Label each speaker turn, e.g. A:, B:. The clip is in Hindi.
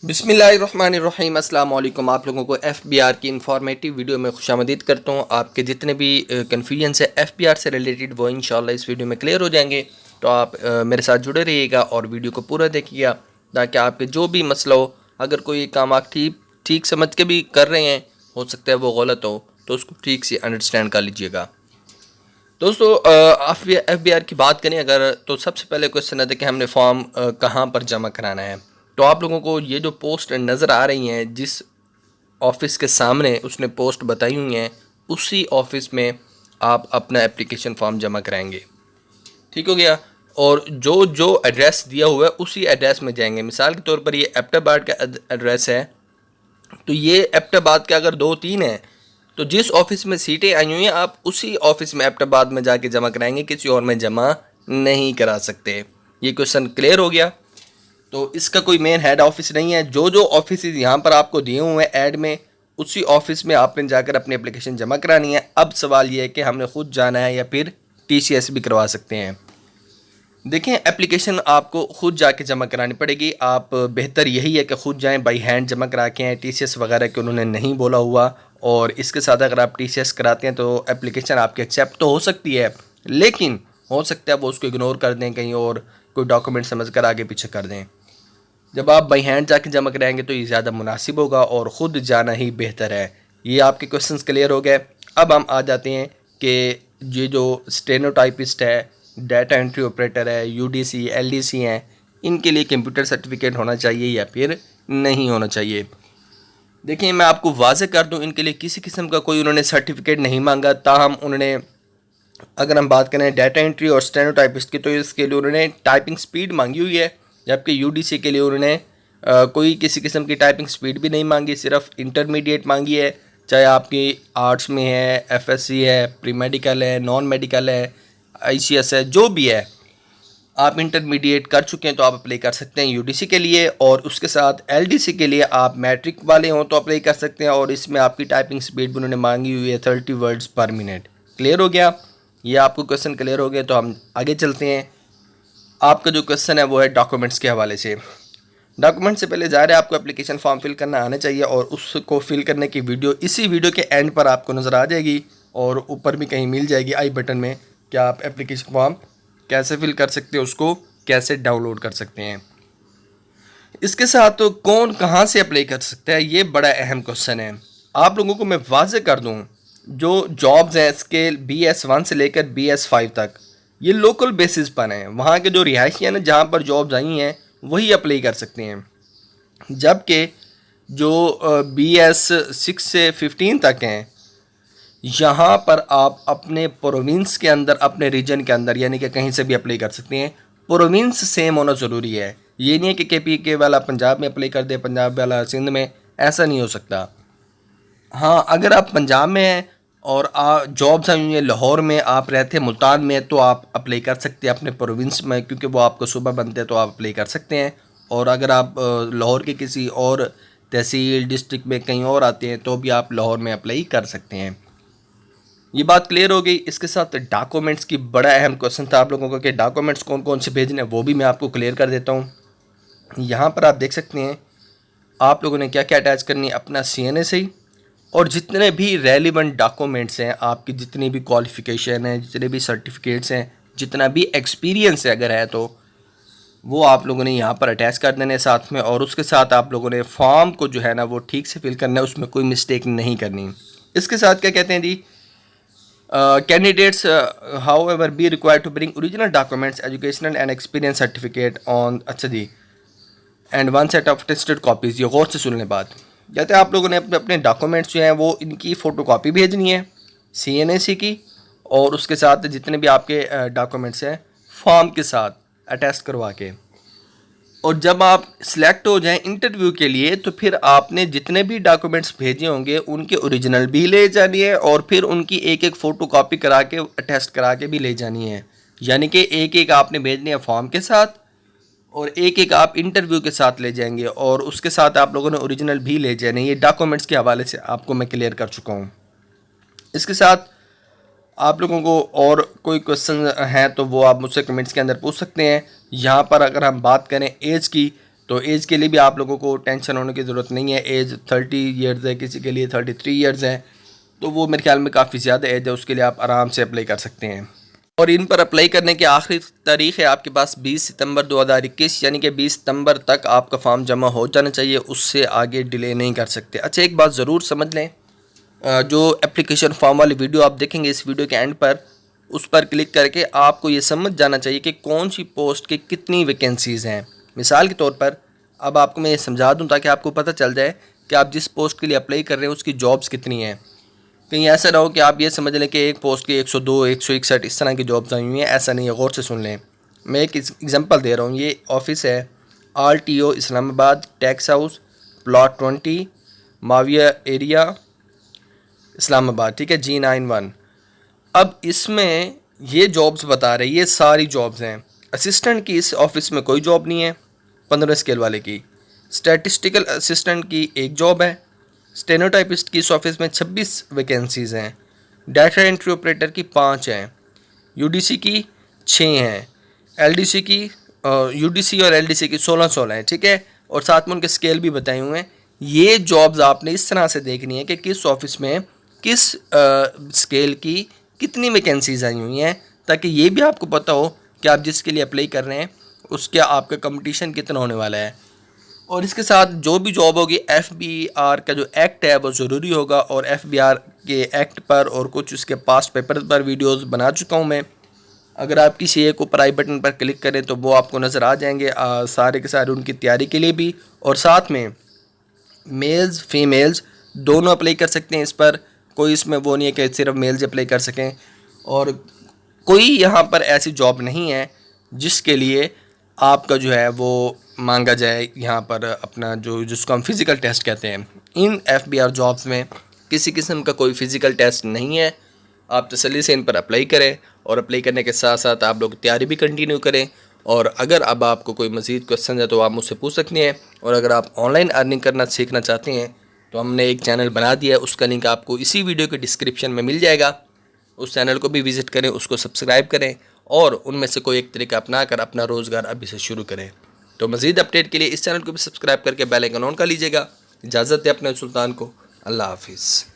A: बिस्मिल्लाहिर्रहमानिर्रहीम अस्सलाम वालेकुम। आप लोगों को FBR की इंफॉर्मेटिव वीडियो में खुशामदीद करता हूँ। आपके जितने भी कन्फ्यूजन है FBR से रिलेटेड वो इंशाल्लाह इस वीडियो में क्लियर हो जाएंगे। तो आप मेरे साथ जुड़े रहिएगा और वीडियो को पूरा देखिएगा ताकि आपके जो भी मसला हो, अगर कोई काम आप ठीक समझ के भी कर रहे हैं, हो सकता है वो गलत हो, तो उसको ठीक से अंडरस्टैंड कर लीजिएगा। दोस्तों FBR की बात करें अगर, तो सबसे पहले क्वेश्चन आता है कि हमने फॉर्म कहाँ पर जमा कराना है। तो आप लोगों को ये जो पोस्ट नज़र आ रही हैं, जिस ऑफिस के सामने उसने पोस्ट बताई हुई हैं, उसी ऑफिस में आप अपना एप्लीकेशन फॉर्म जमा कराएंगे। ठीक हो गया। और जो जो एड्रेस दिया हुआ है उसी एड्रेस में जाएंगे। मिसाल के तौर पर ये एबटाबाद का एड्रेस है, तो ये एबटाबाद के अगर 2-3 हैं, तो जिस ऑफिस में सीटें आई हुई हैं आप उसी ऑफिस में एबटाबाद में जाके जमा कराएंगे, किसी और में जमा नहीं करा सकते। ये क्वेश्चन क्लियर हो गया। तो इसका कोई मेन हेड ऑफिस नहीं है। जो जो ऑफिस यहाँ पर आपको दिए हुए हैं ऐड में, उसी ऑफिस में आपने जाकर अपनी एप्लीकेशन जमा करानी है। अब सवाल ये है कि हमने खुद जाना है या फिर TCS भी करवा सकते हैं। देखें, एप्लीकेशन आपको खुद जाके जमा करानी पड़ेगी। आप बेहतर यही है कि खुद जाएं, बाई हैंड जमा करा के आएँ। TCS वगैरह के उन्होंने नहीं बोला हुआ। और इसके साथ अगर आप TCS कराते हैं तो एप्लीकेशन आपकी एक्सेप्ट तो हो सकती है, लेकिन हो सकता है वो उसको इग्नोर कर दें, कहीं और कोई डॉक्यूमेंट समझ कर आगे पीछे कर दें। जब आप बाई हैंड जाके जमा कराएंगे तो ये ज़्यादा मुनासिब होगा और ख़ुद जाना ही बेहतर है। ये आपके क्वेश्चंस क्लियर हो गए। अब हम आ जाते हैं कि ये जो स्टेनोटाइपिस्ट है, डाटा एंट्री ऑपरेटर है, UDC LDC हैं, इनके लिए कंप्यूटर सर्टिफिकेट होना चाहिए या फिर नहीं होना चाहिए। देखिए, मैं आपको वाज़ेह कर दूं, इनके लिए किसी किस्म का कोई उन्होंने सर्टिफिकेट नहीं मांगा। ताहम उन्होंने, अगर हम बात करें डाटा एंट्री और स्टेनोटाइपिस्ट की, तो इसके लिए उन्होंने टाइपिंग स्पीड मांगी हुई है। जबकि UDC के लिए उन्होंने कोई किसी किस्म की टाइपिंग स्पीड भी नहीं मांगी, सिर्फ इंटरमीडिएट मांगी है। चाहे आपकी आर्ट्स में है, FSC है, प्री मेडिकल है, नॉन मेडिकल है, ICS है, जो भी है, आप इंटरमीडिएट कर चुके हैं तो आप अप्लाई कर सकते हैं UDC के लिए। और उसके साथ LDC के लिए आप मैट्रिक वाले हों तो अप्लाई कर सकते हैं। और इसमें आपकी टाइपिंग स्पीड भी उन्होंने मांगी हुई है 30 वर्ड्स पर मिनट। क्लियर हो गया। ये आपको क्वेश्चन क्लियर हो गया, तो हम आगे चलते हैं। आपका जो क्वेश्चन है वो है डॉक्यूमेंट्स के हवाले से। डॉक्यूमेंट से पहले ज़ाहिर है आपको एप्लीकेशन फॉर्म फिल करना आना चाहिए, और उसको फिल करने की वीडियो इसी वीडियो के एंड पर आपको नज़र आ जाएगी, और ऊपर भी कहीं मिल जाएगी आई बटन में कि आप एप्लीकेशन फॉर्म कैसे फिल कर सकते हैं, उसको कैसे डाउनलोड कर सकते हैं। इसके साथ तो कौन कहाँ से अप्लाई कर सकता है, ये बड़ा अहम क्वेश्चन है। आप लोगों को मैं वाज़ेह कर दूँ, जो जॉब्स हैं स्केल BS1 से लेकर BS5 तक, ये लोकल बेसिस पर हैं। वहाँ के जो रिहायशी हैं ना, जहाँ पर जॉब्स आई हैं, वही अप्लाई कर सकते हैं। जबकि जो BS6 से 15 तक हैं, यहाँ पर आप अपने प्रोविंस के अंदर, अपने रीजन के अंदर, यानी कि कहीं से भी अप्लाई कर सकते हैं। प्रोविंस सेम होना ज़रूरी है। ये नहीं है कि KPK वाला पंजाब में अप्लाई कर दे, पंजाब वाला सिंध में, ऐसा नहीं हो सकता। हाँ, अगर आप पंजाब में हैं और जॉब्स आई हुई हैं लाहौर में, आप रहते हैं मुल्तान में, तो आप अप्लाई कर सकते हैं अपने प्रोविंस में, क्योंकि वो आपको सुबह बनते हैं, तो आप अप्लाई कर सकते हैं। और अगर आप लाहौर के किसी और तहसील डिस्ट्रिक्ट में कहीं और आते हैं, तो भी आप लाहौर में अप्लाई कर सकते हैं। ये बात क्लियर हो गई। इसके साथ डॉक्यूमेंट्स की बड़ा अहम क्वेश्चन था आप लोगों को कि डॉक्यूमेंट्स कौन कौन से भेजने हैं, वो भी मैं आपको क्लियर कर देता हूँ। यहाँ पर आप देख सकते हैं आप लोगों ने क्या क्या अटैच करनी है, अपना CNA सही, और जितने भी रेलिवेंट डॉक्यूमेंट्स हैं, आपकी जितनी भी क्वालिफ़िकेशन है, जितने भी सर्टिफिकेट्स हैं, जितना भी एक्सपीरियंस है अगर है, तो वो आप लोगों ने यहाँ पर अटैच कर देने साथ में। और उसके साथ आप लोगों ने फॉर्म को जो है ना वो ठीक से फिल करना है, उसमें कोई मिस्टेक नहीं करनी। इसके साथ क्या कहते हैं जी, candidates however be required to bring original documents, educational and experience certificate on, अच्छा जी, and 1 set of tested copies. ये गौर से सुनने बाद कहते हैं आप लोगों ने अपने अपने डॉक्यूमेंट्स जो हैं वो इनकी फ़ोटोकॉपी भेजनी है CNAC की, और उसके साथ जितने भी आपके डॉक्यूमेंट्स हैं फॉर्म के साथ अटैच करवा के। और जब आप सिलेक्ट हो जाएं इंटरव्यू के लिए, तो फिर आपने जितने भी डॉक्यूमेंट्स भेजे होंगे उनके ओरिजिनल भी ले जानी है, और फिर उनकी एक एक फ़ोटोकॉपी करा के अटैच करा के भी ले जानी है। यानी कि एक एक आपने भेजनी है फॉर्म के साथ, और एक एक आप इंटरव्यू के साथ ले जाएंगे, और उसके साथ आप लोगों ने ओरिजिनल भी ले जाने। ये डॉक्यूमेंट्स के हवाले से आपको मैं क्लियर कर चुका हूँ। इसके साथ आप लोगों को और कोई क्वेश्चन हैं तो वो आप मुझसे कमेंट्स के अंदर पूछ सकते हैं। यहाँ पर अगर हम बात करें एज की, तो एज के लिए भी आप लोगों को टेंशन होने की ज़रूरत नहीं है। एज 30 ईयर्स है, किसी के लिए 33 ईयर्स है, तो वो मेरे ख्याल में काफ़ी ज़्यादा एज है, उसके लिए आप आराम से अप्लाई कर सकते हैं। और इन पर अप्लाई करने की आखिरी तारीख है आपके पास 20 सितंबर 2021, यानी कि 20 सितंबर तक आपका फॉर्म जमा हो जाना चाहिए, उससे आगे डिले नहीं कर सकते। अच्छा, एक बात ज़रूर समझ लें, जो एप्लीकेशन फॉर्म वाली वीडियो आप देखेंगे इस वीडियो के एंड पर, उस पर क्लिक करके आपको ये समझ जाना चाहिए कि कौन सी पोस्ट की कितनी वैकेंसीज़ हैं। मिसाल के तौर पर अब आपको मैं ये समझा दूं ताकि आपको पता चल जाए कि आप जिस पोस्ट के लिए अप्लाई कर रहे हैं उसकी जॉब्स कितनी हैं। कहीं ऐसा ना हो कि आप ये समझ लें कि एक पोस्ट की 102, 161 इस तरह की जॉब्स आई हुई हैं। ऐसा नहीं है, गौर से सुन लें। मैं एक एग्जांपल दे रहा हूँ। ये ऑफिस है RTO Islamabad, tax house, plot 20, Mauve area, Islamabad, ठीक है, G91। अब इसमें ये जॉब्स बता रहे, ये सारी जॉब्स हैं। असिस्टेंट की इस ऑफिस में कोई जॉब नहीं है 15 स्केल वाले की। स्टैटिस्टिकल असिस्टेंट की एक जॉब है। स्टेनोटाइपिस्ट की इस ऑफिस में 26 वैकेंसीज़ हैं। डाटा एंट्री ऑपरेटर की 5 हैं। UDC की 6 हैं। LDC की UDC और LDC की 16 हैं, ठीक है, और साथ में उनके स्केल भी बताए हुए हैं। ये जॉब्स आपने इस तरह से देखनी है कि किस ऑफिस में किस स्केल की कितनी वैकेंसीज़ आई हुई हैं, ताकि ये भी आपको पता हो कि आप जिसके लिए अप्लाई कर रहे हैं उसके आपका कंपटीशन कितना होने वाला है। और इसके साथ जो भी जॉब होगी FBR का जो एक्ट है वो ज़रूरी होगा, और FBR के एक्ट पर और कुछ उसके पास्ट पेपर पर वीडियोस बना चुका हूँ मैं। अगर आप किसी एक ऊपर आई बटन पर क्लिक करें तो वो आपको नज़र आ जाएंगे सारे के सारे उनकी तैयारी के लिए भी। और साथ में मेल्स फीमेल्स दोनों अप्लाई कर सकते हैं इस पर। कोई इसमें वो नहीं है कि सिर्फ मेल्स अप्लाई कर सकें। और कोई यहाँ पर ऐसी जॉब नहीं है जिसके लिए आपका जो है वो मांगा जाए यहाँ पर अपना जिसको हम फिज़िकल टेस्ट कहते हैं। इन FBR जॉब्स में किसी किस्म का कोई फ़िज़िकल टेस्ट नहीं है। आप तसल्ली से इन पर अप्लाई करें, और अप्लाई करने के साथ साथ आप लोग तैयारी भी कंटिन्यू करें। और अगर अब आपको कोई मज़ीद क्वेश्चन है तो आप मुझसे पूछ सकते हैं। और अगर आप ऑनलाइन अर्निंग करना सीखना चाहते हैं तो हमने एक चैनल बना दिया है, उसका लिंक आपको इसी वीडियो के डिस्क्रिप्शन में मिल जाएगा। उस चैनल को भी विज़िट करें, उसको सब्सक्राइब करें, और उनमें से कोई एक तरीका अपना कर अपना रोज़गार अभी से शुरू करें। तो मज़ीद अपडेट के लिए इस चैनल को भी सब्सक्राइब करके बेल आइकन ऑन कर लीजिएगा। इजाज़त है अपने सुल्तान को। अल्लाह हाफिज़।